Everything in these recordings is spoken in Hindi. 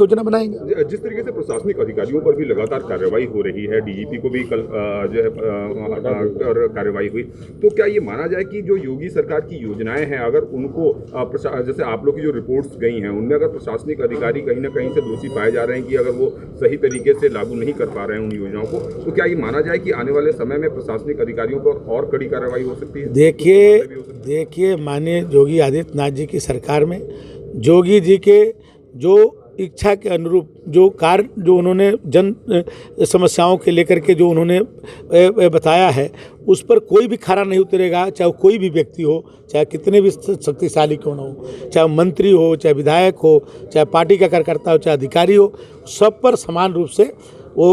योजना बनाएंगे। जिस तरीके से प्रशासनिक अधिकारियों पर भी लगातार कार्रवाई हो रही है, डीजीपी को भी कल जो है कार्रवाई हुई, तो क्या ये माना जाए कि जो योगी सरकार की योजनाएं हैं, अगर उनको जैसे आप लोग की जो रिपोर्ट्स गई हैं उनमें अगर प्रशासनिक अधिकारी कहीं ना कहीं से दोषी पाए जा रहे हैं कि अगर वो सही तरीके से लागू नहीं कर पा रहे हैं उन योजनाओं को, तो क्या ये माना जाए कि आने वाले समय में प्रशासनिक अधिकारियों पर और कड़ी कार्रवाई हो सकती है? देखिए माननीय योगी आदित्यनाथ जी की सरकार में योगी जी के जो इच्छा के अनुरूप जो कार्य जो उन्होंने जन समस्याओं के लेकर के जो उन्होंने बताया है, उस पर कोई भी खरा नहीं उतरेगा, चाहे कोई भी व्यक्ति हो, चाहे कितने भी शक्तिशाली क्यों ना हो, चाहे मंत्री हो, चाहे विधायक हो, चाहे पार्टी का कार्यकर्ता हो, चाहे अधिकारी हो, सब पर समान रूप से वो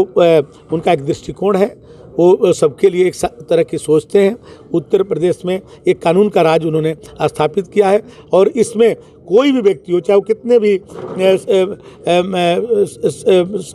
उनका एक दृष्टिकोण है। वो सबके लिए एक तरह की सोचते हैं। उत्तर प्रदेश में एक कानून का राज उन्होंने स्थापित किया है और इसमें कोई भी व्यक्ति हो, चाहे वो कितने भी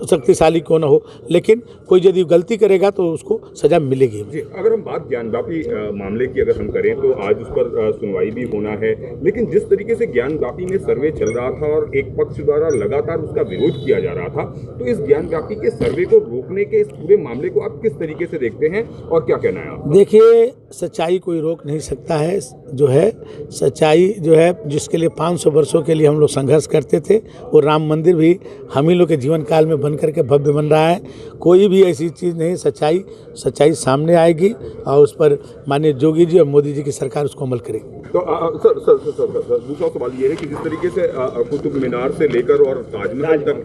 शक्तिशाली क्यों ना हो, लेकिन कोई यदि गलती करेगा तो उसको सजा मिलेगी। जी, अगर हम बात ज्ञानवापी मामले की अगर हम करें तो आज उस पर सुनवाई भी होना है, लेकिन जिस तरीके से ज्ञानवापी में सर्वे चल रहा था और एक पक्ष द्वारा लगातार उसका विरोध किया जा रहा था, तो इस ज्ञानवापी के सर्वे को रोकने के इस पूरे मामले को आप किस तरीके से देखते हैं और क्या कहना है आप? देखिए, सच्चाई कोई रोक नहीं सकता है। जो है सच्चाई जो है जिसके लिए 500 वर्षों के लिए हम लोग संघर्ष करते थे, वो राम मंदिर भी हम ही लोग के जीवन काल में बन करके भव्य बन रहा है। कोई भी ऐसी चीज़ नहीं, सच्चाई सामने आएगी और उस पर माननीय योगी जी और मोदी जी की सरकार उसको अमल करेगी। तो सर दूसरा सवाल ये है कि जिस तरीके से कुतुब मीनार से लेकर और ताजमहल तक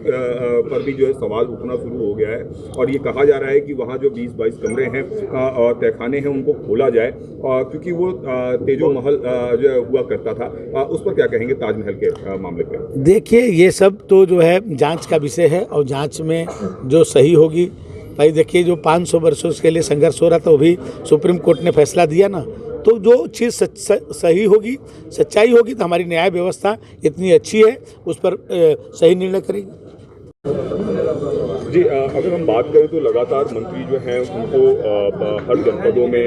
पर भी जो है सवाल उठना शुरू हो गया है और ये कहा जा रहा है कि वहाँ जो 20-22 कमरे हैं और तहखाने हैं उनको खोला जाए, क्योंकि वो तेजो महल जो हुआ करता था, उस पर क्या कहेंगे ताजमहल के मामले पे? देखिए, ये सब तो जो है जांच का विषय है और जांच में जो सही होगी, भाई देखिए जो 500 वर्षों के लिए संघर्ष हो रहा था वो भी सुप्रीम कोर्ट ने फैसला दिया ना, तो जो चीज़ सही होगी, सच्चाई होगी, तो हमारी न्याय व्यवस्था इतनी अच्छी है उस पर सही निर्णय करेगी। जी, अगर हम बात करें तो लगातार मंत्री जो हैं उनको हर जनपदों में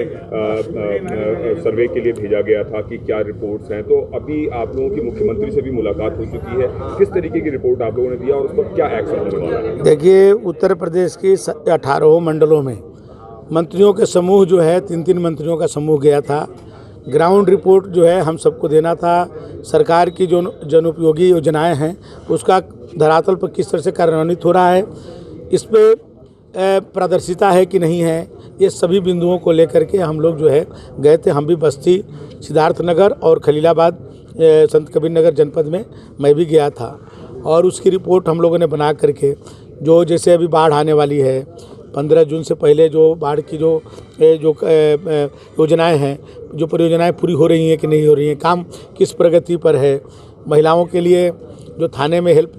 सर्वे के लिए भेजा गया था कि क्या रिपोर्ट्स हैं, तो अभी आप लोगों की मुख्यमंत्री से भी मुलाकात हो चुकी है, किस तरीके की रिपोर्ट आप लोगों ने दिया और उस पर क्या एक्शन होने वाला है? देखिए, उत्तर प्रदेश की 18 मंडलों में मंत्रियों के समूह जो है 3-3 मंत्रियों का समूह गया था। ग्राउंड रिपोर्ट जो है हम सबको देना था। सरकार की जो जनोपयोगी योजनाएं हैं उसका धरातल पर किस तरह से कार्यान्वित हो रहा है, इस पर पारदर्शिता है कि नहीं है, ये सभी बिंदुओं को लेकर के हम लोग जो है गए थे। हम भी बस्ती, सिद्धार्थनगर और खलीलाबाद, संत कबीर नगर जनपद में मैं भी गया था और उसकी रिपोर्ट हम लोगों ने बना करके, जो जैसे अभी बाढ़ आने वाली है, 15 जून से पहले जो बाढ़ की जो योजनाएं हैं, जो परियोजनाएं पूरी हो रही हैं कि नहीं हो रही हैं, काम किस प्रगति पर है, महिलाओं के लिए जो थाने में हेल्प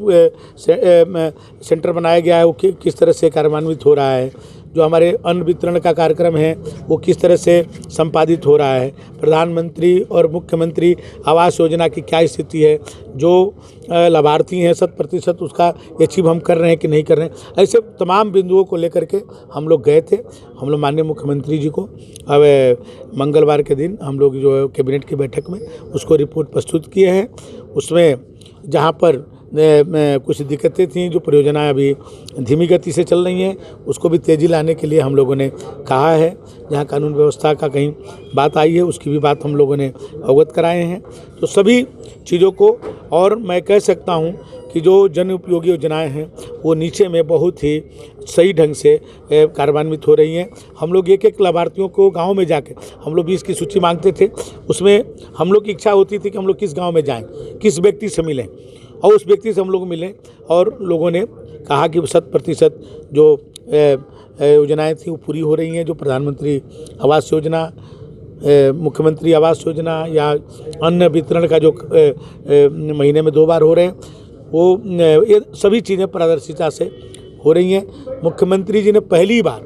सेंटर बनाया गया है वो किस तरह से कार्यान्वित हो रहा है, जो हमारे अन्न वितरण का कार्यक्रम है वो किस तरह से संपादित हो रहा है, प्रधानमंत्री और मुख्यमंत्री आवास योजना की क्या स्थिति है, जो लाभार्थी हैं 100% उसका अचीव हम कर रहे हैं कि नहीं कर रहे हैं, ऐसे तमाम बिंदुओं को लेकर के हम लोग गए थे। हम लोग माननीय मुख्यमंत्री जी को अब मंगलवार के दिन हम लोग जो कैबिनेट की बैठक में उसको रिपोर्ट प्रस्तुत किए हैं। उसमें जहाँ पर कुछ दिक्कतें थीं, जो परियोजनाएं अभी धीमी गति से चल रही हैं, उसको भी तेज़ी लाने के लिए हम लोगों ने कहा है। जहाँ कानून व्यवस्था का कहीं बात आई है उसकी भी बात हम लोगों ने अवगत कराए हैं। तो सभी चीज़ों को, और मैं कह सकता हूँ कि जो जन उपयोगी योजनाएं हैं वो नीचे में बहुत ही सही ढंग से कार्यान्वित हो रही हैं। हम लोग एक लाभार्थियों को गांव में जाके हम लोग 20 की सूची मांगते थे, उसमें हम लोग की इच्छा होती थी कि हम लोग किस गांव में जाएं, किस व्यक्ति से मिलें, और उस व्यक्ति से हम लोग मिले और लोगों ने कहा कि 100% जो योजनाएं थी वो पूरी हो रही हैं। जो प्रधानमंत्री आवास योजना, मुख्यमंत्री आवास योजना या अन्न वितरण का जो महीने में 2 बार हो रहे हैं, वो ये सभी चीज़ें पारदर्शिता से हो रही हैं। मुख्यमंत्री जी ने पहली बार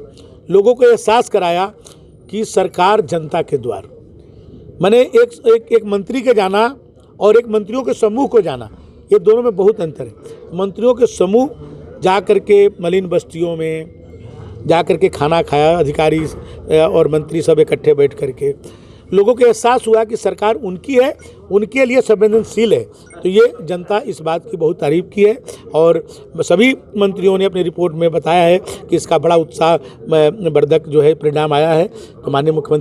लोगों को एहसास कराया कि सरकार जनता के द्वार, मैंने एक मंत्री के जाना और एक मंत्रियों के समूह को जाना, ये दोनों में बहुत अंतर है। मंत्रियों के समूह जा कर के मलिन बस्तियों में जा कर के खाना खाया, अधिकारी और मंत्री सब इकट्ठे बैठ कर के, लोगों को एहसास हुआ कि सरकार उनकी है, उनके लिए संवेदनशील है। तो ये जनता इस बात की बहुत तारीफ की है और सभी मंत्रियों ने अपनी रिपोर्ट में बताया है कि इसका बड़ा उत्साह वर्धक जो है परिणाम आया है। तो माननीय मुख्यमंत्री